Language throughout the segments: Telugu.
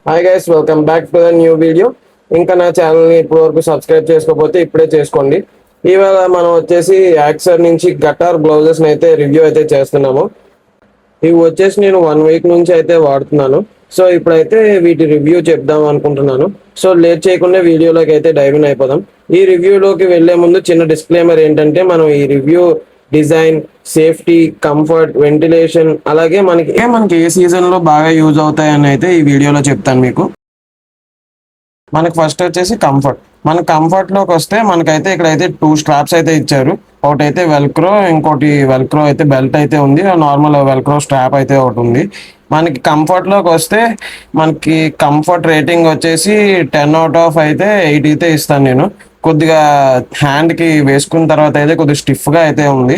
Hi guys, welcome back to the new video. ఇంకా నా ఛానల్ని ఇప్పటి వరకు సబ్స్క్రైబ్ చేసుకోకపోతే ఇప్పుడే చేసుకోండి. ఇవాళ మనం వచ్చేసి యాక్సర్ నుంచి గటార్ గ్లౌజెస్ అయితే రివ్యూ అయితే చేస్తున్నాము. ఇవి వచ్చేసి నేను 1 వీక్ నుంచి అయితే వాడుతున్నాను. సో ఇప్పుడైతే వీటి రివ్యూ చెప్దాం అనుకుంటున్నాను. సో లేట్ చేయకుండా వీడియోలోకి అయితే డైవ్ ఇన్ అయిపోదాం. ఈ రివ్యూలోకి వెళ్లే ముందు చిన్న డిస్క్లైమర్ ఏంటంటే, మనం ఈ review design, safety, comfort, ventilation, అలాగే మనకి ఏ సీజన్ లో బాగా యూజ్ అవుతాయని అయితే ఈ వీడియోలో చెప్తాను మీకు. మనకు ఫస్ట్ వచ్చేసి కంఫర్ట్. మన కంఫర్ట్ లోకి వస్తే మనకైతే ఇక్కడైతే 2 స్ట్రాప్స్ అయితే ఇచ్చారు. ఒకటైతే వెల్క్రో, ఇంకోటి వెల్క్రో అయితే బెల్ట్ అయితే ఉంది, నార్మల్ వెల్క్రో స్ట్రాప్ అయితే ఒకటి ఉంది. మనకి కంఫర్ట్ లోకి వస్తే మనకి కంఫర్ట్ రేటింగ్ వచ్చేసి 10/10 అయితే 8 అయితే ఇస్తాను నేను. కొద్దిగా హ్యాండ్కి వేసుకున్న తర్వాత అయితే కొద్దిగా స్టిఫ్గా అయితే ఉంది,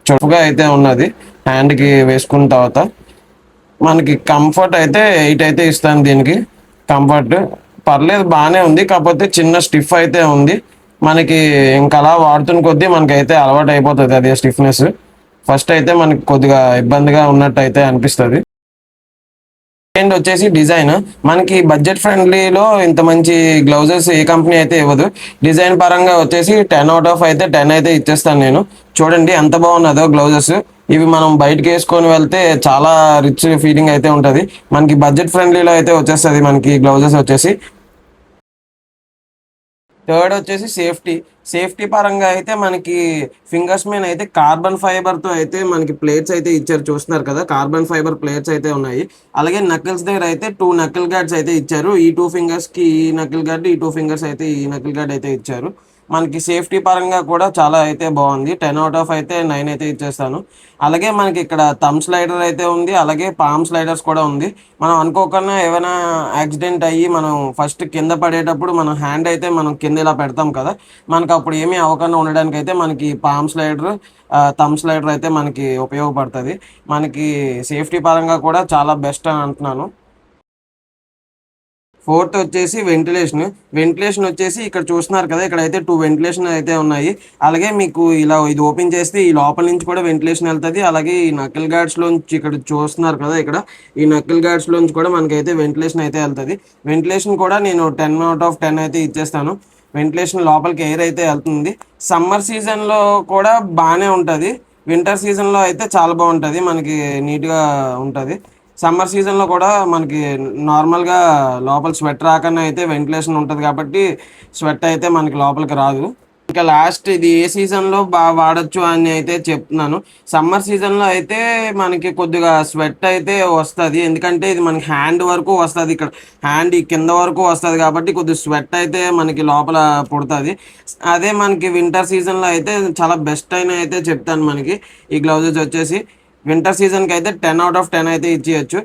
చురుకుగా అయితే ఉన్నది. హ్యాండ్కి వేసుకున్న తర్వాత మనకి కంఫర్ట్ అయితే 8 అయితే ఇస్తాను దీనికి. కంఫర్ట్ పర్లేదు, బాగానే ఉంది, కాకపోతే చిన్న స్టిఫ్ అయితే ఉంది. మనకి ఇంకా అలా వాడుతున్న కొద్దీ మనకైతే అలవాటు అయిపోతుంది అదే స్టిఫ్నెస్. ఫస్ట్ అయితే మనకి కొద్దిగా ఇబ్బందిగా ఉన్నట్టు అయితే అనిపిస్తుంది. అండ్ వచ్చేసి డిజైన్, మనకి బడ్జెట్ ఫ్రెండ్లీలో ఇంత మంచి గ్లౌజెస్ ఏ కంపెనీ అయితే ఇవ్వదు. డిజైన్ పరంగా వచ్చేసి 10/10 అయితే 10 అయితే ఇచ్చేస్తాను నేను. చూడండి ఎంత బాగున్నదో గ్లౌజెస్. ఇవి మనం బయటకు వేసుకొని వెళ్తే చాలా రిచ్ ఫీలింగ్ అయితే ఉంటుంది. మనకి బడ్జెట్ ఫ్రెండ్లీలో అయితే వచ్చేస్తుంది మనకి గ్లౌజెస్ వచ్చేసి. థర్డ్ వచ్చేసి సేఫ్టీ. సేఫ్టీ పరంగా అయితే మనకి ఫింగర్స్ మీద అయితే కార్బన్ ఫైబర్తో అయితే మనకి ప్లేట్స్ అయితే ఇచ్చారు, చూస్తున్నారు కదా, కార్బన్ ఫైబర్ ప్లేట్స్ అయితే ఉన్నాయి. అలాగే నకిల్స్ దగ్గర అయితే 2 నకిల్ గార్డ్స్ అయితే ఇచ్చారు. ఈ 2 ఫింగర్స్కి ఈ నకిల్ గార్డ్, ఈ 2 ఫింగర్స్ అయితే ఈ నకిల్ గార్డ్ అయితే ఇచ్చారు. మనకి సేఫ్టీ పరంగా కూడా చాలా అయితే బాగుంది. 10/10 అయితే 9 అయితే ఇచ్చేస్తాను. అలాగే మనకి ఇక్కడ థంబ్ స్లైడర్ అయితే ఉంది, అలాగే పామ్ స్లైడర్స్ కూడా ఉంది. మనం అనుకోకుండా ఏమైనా యాక్సిడెంట్ అయ్యి మనం ఫస్ట్ కింద పడేటప్పుడు మన హ్యాండ్ అయితే మనం కింద ఇలా పెడతాం కదా, మనకు అప్పుడు ఏమీ అవ్వకుండా ఉండడానికి అయితే మనకి పామ్ స్లైడర్, థంబ్ స్లైడర్ అయితే మనకి ఉపయోగపడుతుంది. మనకి సేఫ్టీ పరంగా కూడా చాలా బెస్ట్ అని అంటున్నాను. ఫోర్త్ వచ్చేసి వెంటిలేషన్. వెంటిలేషన్ వచ్చేసి ఇక్కడ చూస్తున్నారు కదా, ఇక్కడ అయితే 2 వెంటిలేషన్ అయితే ఉన్నాయి. అలాగే మీకు ఇలా ఇది ఓపెన్ చేస్తే ఈ లోపల నుంచి కూడా వెంటిలేషన్ వెళ్తుంది. అలాగే ఈ నకిల్ గార్డ్స్ లోంచి ఇక్కడ చూస్తున్నారు కదా, ఇక్కడ ఈ నకిల్ గార్డ్స్ లోంచి కూడా మనకైతే వెంటిలేషన్ అయితే వెళ్తుంది. వెంటిలేషన్ కూడా నేను 10/10 అయితే ఇచ్చేస్తాను. వెంటిలేషన్ లోపలికి ఎయిర్ అయితే వెళ్తుంది. సమ్మర్ సీజన్లో కూడా బాగానే ఉంటుంది, వింటర్ సీజన్లో అయితే చాలా బాగుంటుంది, మనకి నీట్గా ఉంటుంది. సమ్మర్ సీజన్లో కూడా మనకి నార్మల్గా లోపల స్వెట్ రాకన్నా అయితే వెంటిలేషన్ ఉంటుంది కాబట్టి స్వెట్ అయితే మనకి లోపలికి రాదు. ఇంకా లాస్ట్, ఇది ఏ సీజన్లో బాగా వాడచ్చు అని అయితే చెప్తున్నాను. సమ్మర్ సీజన్లో అయితే మనకి కొద్దిగా స్వెట్ అయితే వస్తుంది, ఎందుకంటే ఇది మనకి హ్యాండ్ వరకు వస్తుంది, ఇక్కడ హ్యాండ్ ఈ కింద వరకు వస్తుంది కాబట్టి కొద్దిగా స్వెట్ అయితే మనకి లోపల పుడుతుంది. అదే మనకి వింటర్ సీజన్లో అయితే చాలా బెస్ట్ అయిన అయితే చెప్తాను. మనకి ఈ గ్లౌజెస్ వచ్చేసి వింటర్ సీజన్కి అయితే 10/10 అయితే ఇచ్చేయచ్చు.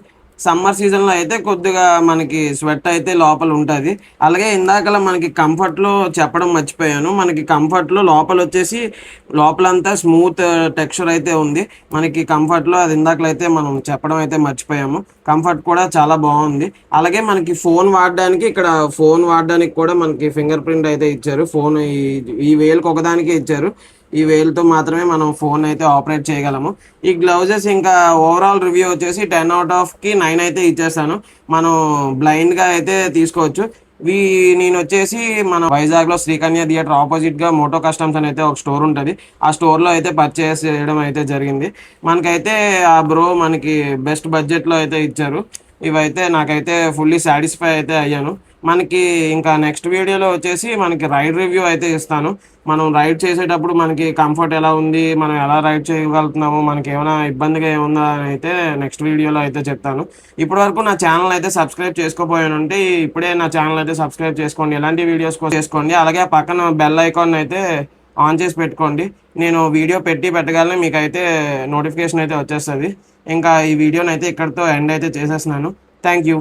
సమ్మర్ సీజన్లో అయితే కొద్దిగా మనకి స్వెట్ అయితే లోపల ఉంటుంది. అలాగే ఇందాకలా మనకి కంఫర్ట్లో చెప్పడం మర్చిపోయాను. మనకి కంఫర్ట్లో లోపల వచ్చేసి లోపలంతా స్మూత్ టెక్స్చర్ అయితే ఉంది మనకి కంఫర్ట్లో. అది ఇందాకలో అయితే మనం చెప్పడం అయితే మర్చిపోయాము. కంఫర్ట్ కూడా చాలా బాగుంది. అలాగే మనకి ఫోన్ వాడడానికి, ఇక్కడ ఫోన్ వాడడానికి కూడా మనకి ఫింగర్ ప్రింట్ అయితే ఇచ్చారు. ఫోన్ ఈ వేలుకి ఒకదానికే ఇచ్చారు. ఈ వేలుతో మాత్రమే మనం ఫోన్ అయితే ఆపరేట్ చేయగలము. ఈ గ్లౌజెస్ ఇంకా ఓవరాల్ రివ్యూ వచ్చేసి 10/10కి 9 అయితే ఇచ్చేస్తాను. మనం బ్లైండ్గా అయితే తీసుకోవచ్చు. నేను వచ్చేసి మన వైజాగ్లో శ్రీకన్య థియేటర్ ఆపోజిట్గా మోటో కస్టమ్స్ అని అయితే ఒక స్టోర్ ఉంటుంది. ఆ స్టోర్లో అయితే పర్చేస్ చేయడం అయితే జరిగింది. మనకైతే ఆ బ్రో మనకి బెస్ట్ బడ్జెట్లో అయితే ఇచ్చారు. ఇవైతే నాకైతే ఫుల్లీ సాటిస్ఫై అయితే అయ్యాను. మనకి ఇంకా నెక్స్ట్ వీడియోలో వచ్చేసి మనకి రైడ్ రివ్యూ అయితే ఇస్తాను. మనం రైడ్ చేసేటప్పుడు మనకి కంఫర్ట్ ఎలా ఉంది, మనం ఎలా రైడ్ చేయగలుగుతున్నాము, మనకి ఏమైనా ఇబ్బందిగా ఏముందా అని అయితే నెక్స్ట్ వీడియోలో అయితే చెప్తాను. ఇప్పటి వరకు నా ఛానల్ అయితే సబ్స్క్రైబ్ చేసుకోపోయానంటే ఇప్పుడే నా ఛానల్ అయితే సబ్స్క్రైబ్ చేసుకోండి, ఎలాంటి వీడియోస్ కోసం చేసుకోండి. అలాగే పక్కన బెల్ ఐకాన్ అయితే ఆన్ చేసి పెట్టుకోండి. నేను వీడియో పెట్టగానే మీకు అయితే నోటిఫికేషన్ అయితే వచ్చేస్తుంది. ఇంకా ఈ వీడియోని అయితే ఇక్కడితో ఎండ్ అయితే చేసేస్తున్నాను. Thank you.